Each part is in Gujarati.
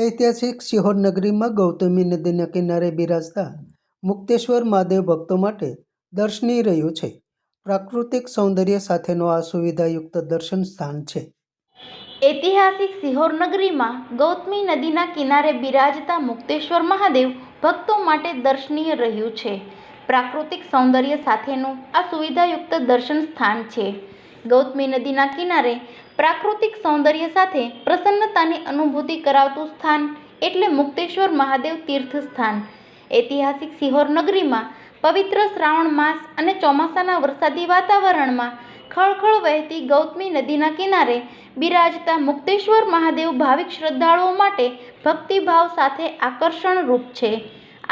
ઐતિહાસિક સિહોર નગરીમાં ગૌતમી નદીના કિનારે બિરાજતા મુક્તેશ્વર મહાદેવ ભક્તો માટે દર્શનીય રહ્યું છે. પ્રાકૃતિક સૌંદર્ય સાથેનું આ સુવિધાયુક્ત દર્શન સ્થાન છે. ઐતિહાસિક સિહોર નગરીમાં ગૌતમી નદીના કિનારે બિરાજતા મુક્તેશ્વર મહાદેવ ભક્તો માટે દર્શનીય રહ્યું છે. પ્રાકૃતિક સૌંદર્ય સાથેનું આ સુવિધાયુક્ત દર્શન સ્થાન છે. ગૌતમી નદીના કિનારે પ્રાકૃતિક સૌંદર્ય સાથે પ્રસન્નતાની અનુભૂતિ કરાવતું સ્થાન એટલે મુક્તેશ્વર મહાદેવ તીર્થ સ્થાન. ઐતિહાસિક સિહોર નગરીમાં પવિત્ર શ્રાવણ માસ અને ચોમાસાના વરસાદી વાતાવરણમાં ખળખળ વહેતી ગૌતમી નદીના કિનારે બિરાજતા મુક્તેશ્વર મહાદેવ ભાવિક શ્રદ્ધાળુઓ માટે ભક્તિભાવ સાથે આકર્ષણરૂપ છે.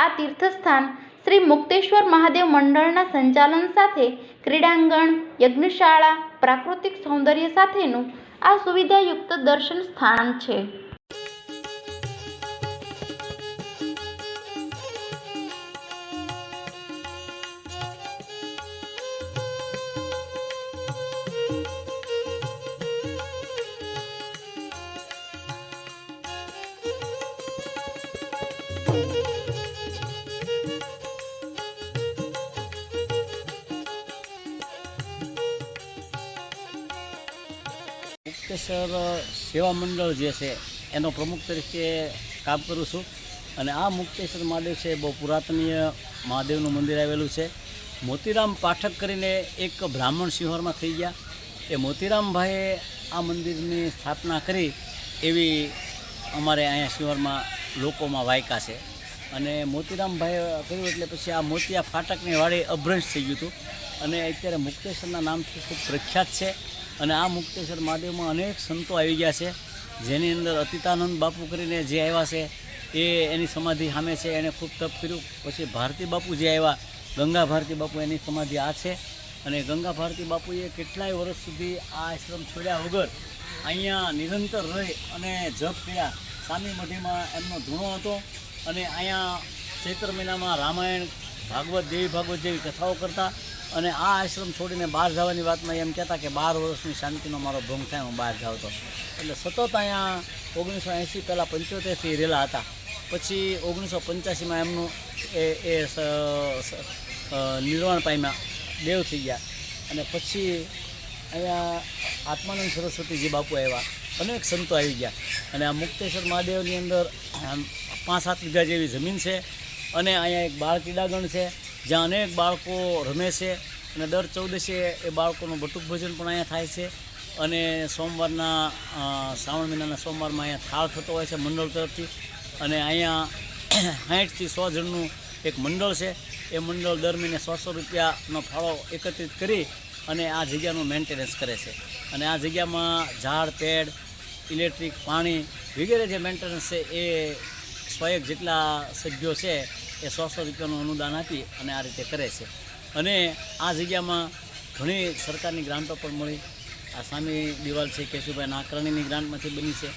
આ તીર્થસ્થાન શ્રી મુક્તેશ્વર મહાદેવ મંડળના સંચાલન સાથે ક્રીડાંગણ, યજ્ઞશાળા, પ્રાકૃતિક સૌંદર્ય સાથેનું આ સુવિધાયુક્ત દર્શન સ્થાન છે. મુક્તેશ્વર સેવા મંડળ જે છે એનો પ્રમુખ તરીકે કામ કરું છું. અને આ મુક્તેશ્વર મહાદેવ છે બહુ પુરાતનીય મહાદેવનું મંદિર આવેલું છે. મોતીરામ પાઠક કરીને એક બ્રાહ્મણ સિહોરમાં થઈ ગયા. એ મોતીરામભાઈએ આ મંદિરની સ્થાપના કરી એવી અમારે અહીંયા સિહોરમાં લોકોમાં વાયકા છે. અને મોતીરામભાઈએ કર્યું એટલે પછી આ મોતિયા ફાટકની વાડી અભ્રંશ થઈ ગયું હતું. અને અત્યારે મુક્તેશ્વરના નામથી ખૂબ પ્રખ્યાત છે. અને આ મુક્તેશ્વર મહાદેવમાં અનેક સંતો આવી ગયા છે, જેની અંદર અતિતાનંદ બાપુ કરીને જે આવ્યા છે એ એની સમાધિ સામે છે, એણે ખૂબ તપ કર્યું. પછી ભારતી બાપુ જે આવ્યા, ગંગા ભારતી બાપુ, એની સમાધિ આ છે. અને ગંગા ભારતી બાપુએ કેટલાય વર્ષ સુધી આ આશ્રમ છોડ્યા વગર અહીંયા નિરંતર રહી અને જપ કર્યા. સામી મઢીમાં એમનો ધૂણો હતો. અને અહીંયા ચૈત્ર મહિનામાં રામાયણ, ભાગવત, દેવી ભાગવત જેવી કથાઓ કરતા. અને આ આશ્રમ છોડીને બહાર જવાની વાતમાં એમ કહેતા કે 12 વર્ષની શાંતિનો મારો ભંગ થાય, હું બહાર જાઉં તો. એટલે સતત અહીંયા 1980 પહેલાં 75થી રહેલા હતા. પછી 1985માં એમનું એ નિર્વાણ પામ્યા, દેવ થઈ ગયા. અને પછી અહીંયા આત્માનંદ સરસ્વતીજી બાપુ આવ્યા, અનેક સંતો આવી ગયા. અને આ મુક્તેશ્વર મહાદેવની અંદર 5-7 વીઘા જેવી જમીન છે. અને અહીંયા એક બાળ ક્રીડાગણ છે, જ્યાં અનેક બાળકો રમે છે. અને દર 14 એ બાળકોનું બટુક ભોજન પણ અહીંયા થાય છે. અને સોમવારના શ્રાવણ મહિનાના સોમવારમાં અહીંયા થાળ થતો હોય છે મંડળ તરફથી. અને અહીંયા 60 થી 100 જણનું એક મંડળ છે. એ મંડળ દર મહિને 100 રૂપિયાનો ફાળો એકત્રિત કરી અને આ જગ્યાનું મેન્ટેનન્સ કરે છે. અને આ જગ્યામાં ઝાડ, પેડ, ઇલેક્ટ્રિક, પાણી વગેરે જે મેન્ટેનન્સ છે એ 100 જેટલા સભ્યો છે એ 100 રૂપિયાનું અનુદાન આપી અને આ રીતે કરે છે. અને આ જગ્યામાં ઘણી સરકારની ગ્રાન્ટો પણ મળી. આ સામી દિવાલ છે કેશુભાઈ નાકરાણીની ગ્રાન્ટમાંથી બની છે.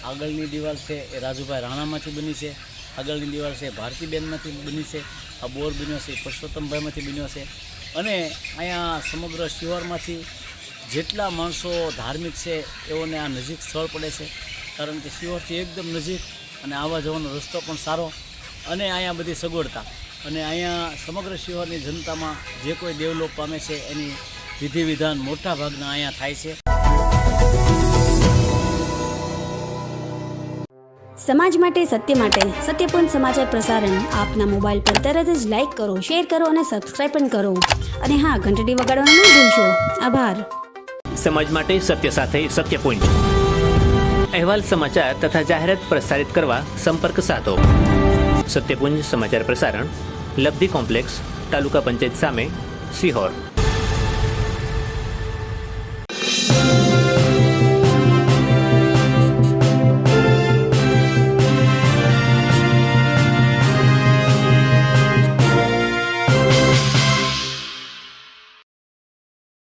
આગળની દિવાલ છે એ રાજુભાઈ રાણામાંથી બની છે. આગળની દિવાલ છે ભારતીબેનમાંથી બની છે. આ બોર બન્યો છે પુરુષોત્તમભાઈમાંથી બન્યો છે. અને અહીંયા સમગ્ર સિહોરમાંથી જેટલા માણસો ધાર્મિક છે એઓને આ નજીક સ્થળ પડે છે, કારણ કે સિહોરથી એકદમ નજીક અને આવવા જવાનો રસ્તો પણ સારો અને અહીંયા બધી સગવડતા. અને અહીંયા સમગ્ર સિહોરની જનતામાં જે કોઈ દેવલોક પામે છે એની વિધિ વિધાન મોટા ભાગના અહીંયા થાય છે. સમાજ માટે, સત્ય માટે, સત્યપૂર્ણ સમાચાર પ્રસારણ આપના મોબાઈલ પર તરત જ લાઈક કરો, શેર કરો અને સબસ્ક્રાઈબ પણ કરો. અને હા, ઘંટડી વગાડવાનું ન ભૂલશો. આભાર. સમાજ માટે સત્ય સાથે સત્યપૂર્ણ અહેવાલ, સમાચાર તથા જાહેરાત પ્રસારિત કરવા સંપર્ક સાધો. સત્યપુંજ સમાચાર પ્રસારણ, લબ્ધિ કોમ્પ્લેક્સ, તાલુકા પંચાયત સામે, સિહોર.